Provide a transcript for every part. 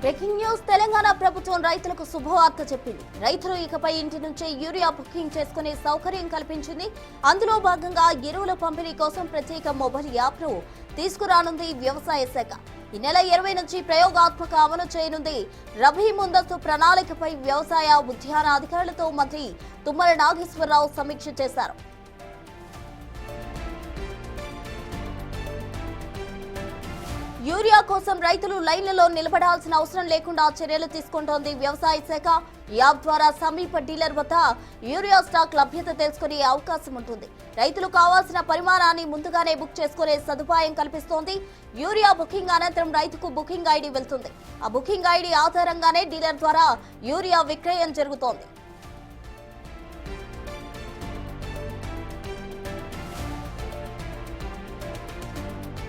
Breaking news Telangana ప్రభుత్వం రైతులకు శుభవార్త చెప్పింది. రైతులు ఇకపై ఇంటి నుంచే యూరియా బుకింగ్ చేసుకునే సౌకర్యం కల్పించింది. అందులో భాగంగా ఎరువుల పంపిణీ కోసం ప్రత్యేక మొబైల్ యాప్ను తీసుకురానుంది వ్యవసాయ శాఖ. ఈ నెల 20 నుంచి ప్రయోగాత్మక అమలు చేయనుంది. రబీ ముందస్తు ప్రణాళికపై వ్యవసాయ ఉద్యాన అధికారులతో మంత్రి తుమ్మల నాగేశ్వరరావు సమీక్ష చేశారు. యూరియా కోసం రైతులు లైన్లలో నిలబడాల్సిన అవసరం లేకుండా చర్యలు తీసుకుంటోంది వ్యవసాయ శాఖ. యాప్ ద్వారా సమీప డీలర్ వద్ద యూరియా స్టాక్ లభ్యత తెలుసుకునే అవకాశం ఉంటుంది. రైతులు కావాల్సిన పరిమాణాన్ని ముందుగానే బుక్ చేసుకునే సదుపాయం కల్పిస్తోంది. యూరియా బుకింగ్ అనంతరం రైతుకు బుకింగ్ ఐడి వెళ్తుంది. ఆ బుకింగ్ ఐడి ఆధారంగానే డీలర్ ద్వారా యూరియా విక్రయం జరుగుతోంది.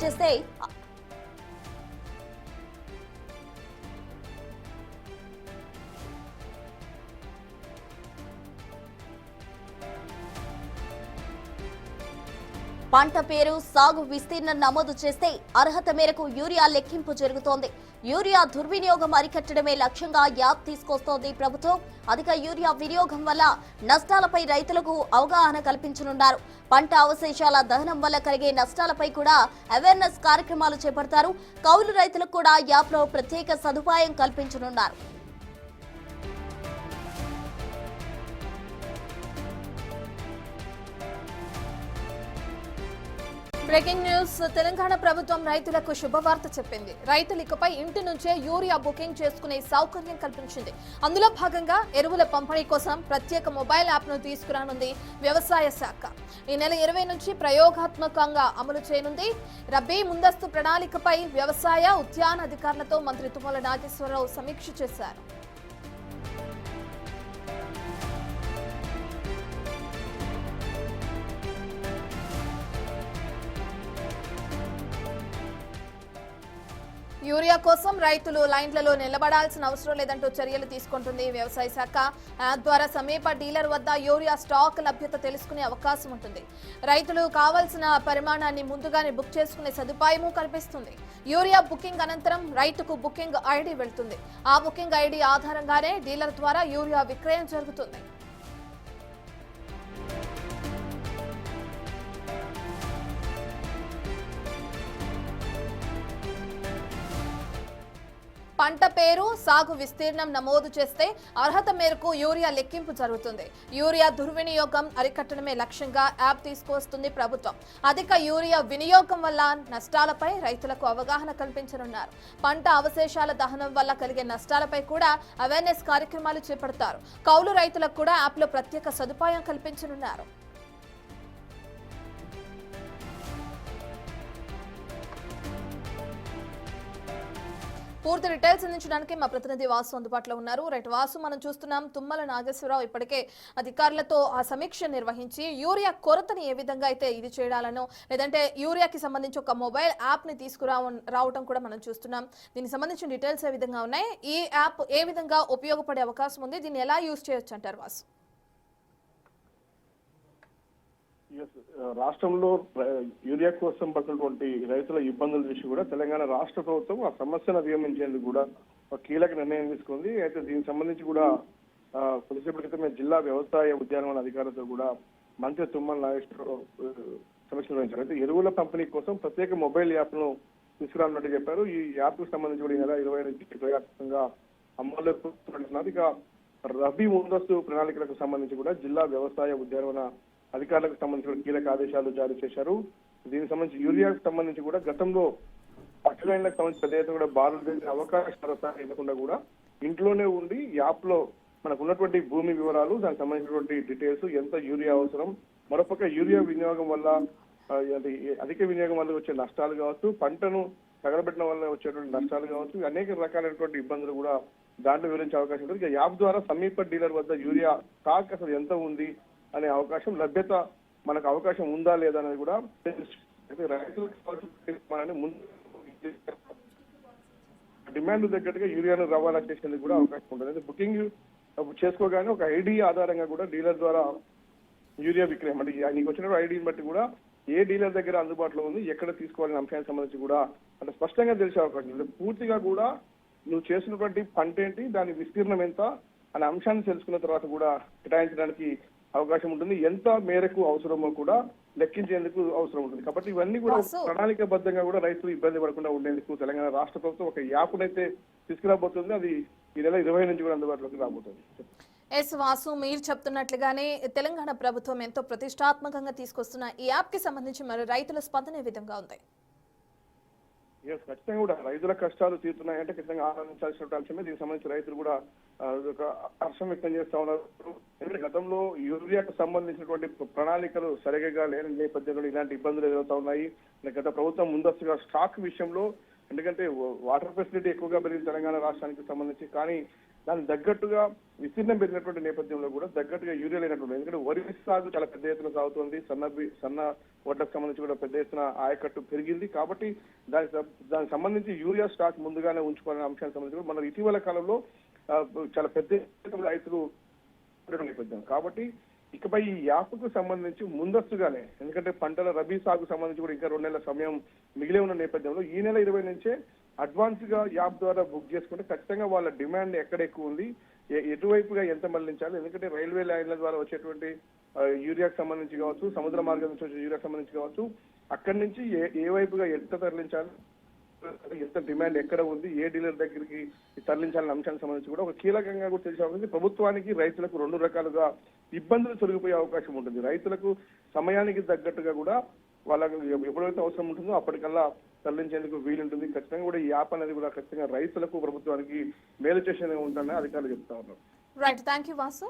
చేస్తే పంట పేరు, సాగు విస్తీర్ణం నమోదు చేస్తే అర్హత మేరకు యూరియా లెక్కింపు జరుగుతోంది. యూరియా దుర్వినియోగం అరికట్టడమే లక్ష్యంగా యాప్ తీసుకొస్తోంది ప్రభుత్వం. అధిక యూరియా వినియోగం వల్ల నష్టాలపై రైతులకు అవగాహన కల్పించనున్నారు. పంట అవశేషాల దహనం వల్ల కలిగే నష్టాలపై కూడా అవేర్నెస్ కార్యక్రమాలు చేపడతారు. కౌలు రైతులకు కూడా యాప్లో ప్రత్యేక సదుపాయం కల్పించనున్నారు. బ్రేకింగ్ న్యూస్ తెలంగాణ ప్రభుత్వం రైతులకు శుభవార్త చెప్పింది. రైతులు ఇకపై ఇంటి నుంచే యూరియా బుకింగ్ చేసుకునే సౌకర్యం కల్పించింది. అందులో భాగంగా ఎరువుల పంపిణీ కోసం ప్రత్యేక మొబైల్ యాప్ను తీసుకురానుంది వ్యవసాయ శాఖ. ఈ నెల 20 నుంచి ప్రయోగాత్మకంగా అమలు చేయనుంది. రబీ ముందస్తు ప్రణాళికపై వ్యవసాయ ఉద్యాన అధికారులతో మంత్రి తుమ్మల నాగేశ్వరరావు సమీక్ష చేశారు. యూరియా కోసం రైతులు లైన్లలో నిలబడాల్సిన అవసరం లేదంటూ చర్యలు తీసుకుంటుంది వ్యవసాయ శాఖ. యాప్ ద్వారా సమీప డీలర్ వద్ద యూరియా స్టాక్ లభ్యత తెలుసుకునే అవకాశం ఉంటుంది. రైతులు కావాల్సిన పరిమాణాన్ని ముందుగానే బుక్ చేసుకునే సదుపాయము కల్పిస్తుంది. యూరియా బుకింగ్ అనంతరం రైతుకు బుకింగ్ ఐడి వెళ్తుంది. ఆ బుకింగ్ ఐడి ఆధారంగానే డీలర్ ద్వారా యూరియా విక్రయం జరుగుతుంది. పంట పేరు, సాగు విస్తీర్ణం నమోదు చేస్తే అర్హత మేరకు యూరియా లెక్కింపు జరుగుతుంది. యూరియా దుర్వినియోగం అరికట్టడమే లక్ష్యంగా యాప్ తీసుకువస్తుంది ప్రభుత్వం. అధిక యూరియా వినియోగం వల్ల నష్టాలపై రైతులకు అవగాహన కల్పించనున్నారు. పంట అవశేషాల దహనం వల్ల కలిగే నష్టాలపై కూడా అవేర్నెస్ కార్యక్రమాలు చేపడతారు. కౌలు రైతులకు కూడా యాప్లో ప్రత్యేక సదుపాయం కల్పించనున్నారు. పూర్తి డీటెయిల్స్ అందించడానికి మా ప్రతినిధి వాసు అందుబాటులో ఉన్నారు. రైట్ వాసు, మనం చూస్తున్నాం తుమ్మల నాగేశ్వరరావు ఇప్పటికే అధికారులతో ఆ సమీక్ష నిర్వహించి యూరియా కొరతని ఏ విధంగా అయితే ఇది చేయడాలను, లేదంటే యూరియాకి సంబంధించి ఒక మొబైల్ యాప్ ని తీసుకురావటం కూడా మనం చూస్తున్నాం. దీనికి సంబంధించిన డీటెయిల్స్ ఏ విధంగా ఉన్నాయి, ఈ యాప్ ఏ విధంగా ఉపయోగపడే అవకాశం ఉంది, దీన్ని ఎలా యూజ్ చేయొచ్చు అంటారు వాసు? రాష్ట్రంలో యూరియా కోసం పడుతున్నటువంటి రైతుల ఇబ్బందుల చూసి కూడా తెలంగాణ రాష్ట్ర ప్రభుత్వం ఆ సమస్యను అధిగమించేందుకు కూడా ఒక కీలక నిర్ణయం తీసుకుంది. అయితే దీనికి సంబంధించి కూడా కొద్దిసేపటి క్రితమే జిల్లా వ్యవసాయ ఉద్యానవన అధికారులతో కూడా మంత్రి తుమ్మల నాగేశ్వరరావు సమీక్ష నిర్వహించారు. అయితే ఎరువుల పంపిణీ కోసం ప్రత్యేక మొబైల్ యాప్ ను తీసుకురానున్నట్టు చెప్పారు. ఈ యాప్ కు సంబంధించి కూడా ఈ నెల 20 నుంచి ప్రయోగాత్మకంగా అమల్లోకి వస్తున్నారు. ఇక రబీ ముందస్తు ప్రణాళికలకు సంబంధించి కూడా జిల్లా వ్యవసాయ ఉద్యానవన అధికారులకు సంబంధించిన కీలక ఆదేశాలు జారీ చేశారు. దీనికి సంబంధించి యూరియాకు సంబంధించి కూడా గతంలో పట్టులైన్లకు సంబంధించి పెద్ద ఎత్తున కూడా బారులు అవకాశాలు ఇవ్వకుండా కూడా ఇంట్లోనే ఉండి యాప్ లో మనకు ఉన్నటువంటి భూమి వివరాలు, దానికి సంబంధించినటువంటి డీటెయిల్స్, ఎంత యూరియా అవసరం, మరోపక్క యూరియా వినియోగం వల్ల అధిక వినియోగం వల్ల వచ్చే నష్టాలు కావచ్చు, పంటను తగలబెట్టడం వల్ల వచ్చేటువంటి నష్టాలు కావచ్చు, అనేక రకాలైనటువంటి ఇబ్బందులు కూడా దాంట్లో వివరించే అవకాశం ఉంటుంది. ఇక యాప్ ద్వారా సమీప డీలర్ వద్ద యూరియా స్టాక్ అసలు ఎంత ఉంది అనే అవకాశం, లభ్యత మనకు అవకాశం ఉందా లేదా అనేది కూడా రైతులకు ముందు డిమాండ్ తగ్గట్టుగా యూరియాను రవాణా చేసేందుకు కూడా అవకాశం ఉంటుంది. బుకింగ్ చేసుకోగానే ఒక ఐడి ఆధారంగా కూడా డీలర్ ద్వారా యూరియా విక్రయం, అంటే నీకు వచ్చిన ఐడిని బట్టి కూడా ఏ డీలర్ దగ్గర అందుబాటులో ఉంది, ఎక్కడ తీసుకోవాలనే అంశానికి సంబంధించి కూడా అంటే స్పష్టంగా తెలిసే అవకాశం ఉంది. పూర్తిగా కూడా నువ్వు చేసినటువంటి పంట ఏంటి, దాని విస్తీర్ణం ఎంత అనే అంశాన్ని తెలుసుకున్న తర్వాత కూడా కేటాయించడానికి అవకాశం ఉంటుంది. ఎంత మేరకు అవసరమో కూడా లెక్కించేందుకు అవసరం ఉంటుంది. కాబట్టి ఇవన్నీ కూడా ప్రణాళికాబద్ధంగా కూడా రైతులు ఇబ్బంది పడకుండా ఉండేందుకు తెలంగాణ రాష్ట్ర ప్రభుత్వం ఒక యాప్నైతే తీసుకురాబోతుంది. అది ఈ నెల 20 నుంచి కూడా అందుబాటులోకి రాబోతుంది. ఎస్ వాసు, మీరు చెప్తున్నట్లుగానే తెలంగాణ ప్రభుత్వం ఎంతో ప్రతిష్టాత్మకంగా తీసుకొస్తున్న ఈ యాప్ కి సంబంధించి మరి రైతుల స్పందన ఏ విధంగా ఉంది? ఖచ్చితంగా కూడా రైతుల కష్టాలు తీరుతున్నాయంటే ఖచ్చితంగా ఆనందించాల్సిన అంశమే. దీనికి సంబంధించి రైతులు కూడా ఒక హర్షం వ్యక్తం చేస్తా ఉన్నారు. ఎందుకంటే గతంలో యూరియాకు సంబంధించినటువంటి ప్రణాళికలు సరిగ్గా లేని నేపథ్యంలో ఇలాంటి ఇబ్బందులు ఎదురవుతా ఉన్నాయి. గత ప్రభుత్వం ముందస్తుగా స్టాక్ విషయంలో, ఎందుకంటే వాటర్ ఫెసిలిటీ ఎక్కువగా పెరిగింది తెలంగాణ రాష్ట్రానికి సంబంధించి, కానీ దానికి తగ్గట్టుగా విస్తీర్ణం పెరిగినటువంటి నేపథ్యంలో కూడా తగ్గట్టుగా యూరియా లేనటువంటి, ఎందుకంటే వరి సాగు చాలా పెద్ద ఎత్తున సాగుతోంది. సన్న వడ్లకు సంబంధించి కూడా పెద్ద ఎత్తున ఆయకట్టు పెరిగింది. కాబట్టి దానికి సంబంధించి యూరియా స్టాక్ ముందుగానే ఉంచుకోవాలనే అంశానికి సంబంధించి కూడా మన ఇటీవల కాలంలో చాలా పెద్ద ఎత్తున రైతులు నేపథ్యం. కాబట్టి ఇకపై ఈ యాప్కు సంబంధించి ముందస్తుగానే, ఎందుకంటే పంటల రబీ సాగు సంబంధించి కూడా ఇంకా 2 నెలల సమయం మిగిలే ఉన్న నేపథ్యంలో ఈ నెల 20 నుంచే అడ్వాన్స్ గా యాప్ ద్వారా బుక్ చేసుకుంటే ఖచ్చితంగా వాళ్ళ డిమాండ్ ఎక్కడ ఎక్కువ ఉంది, ఎటువైపుగా ఎంత మళ్లించాలి, ఎందుకంటే రైల్వే లైన్ల ద్వారా వచ్చేటువంటి యూరియాకు సంబంధించి కావచ్చు, సముద్ర మార్గం నుంచి వచ్చే యూరియాకు సంబంధించి కావచ్చు, అక్కడి నుంచి ఏ వైపుగా ఎంత తరలించాలి, ఎంత డిమాండ్ ఎక్కడ ఉంది, ఏ డీలర్ దగ్గరికి తరలించాలనే అంశానికి సంబంధించి కూడా ఒక కీలకంగా కూడా తెలిసే అవకాశం. ప్రభుత్వానికి రైతులకు 2 రకాలుగా ఇబ్బందులు తొలగిపోయే అవకాశం ఉంటుంది. రైతులకు సమయానికి తగ్గట్టుగా కూడా వాళ్ళకు ఎప్పుడైతే అవసరం ఉంటుందో అప్పటికల్లా తరలించేందుకు వీలుంటుంది. ఖచ్చితంగా కూడా ఈ యాప్ అనేది కూడా ఖచ్చితంగా రైతులకు ప్రభుత్వానికి మేలు చేసేది ఉంటుందని అధికారులు చెప్తా ఉన్నారు. Right, thank you Vasu.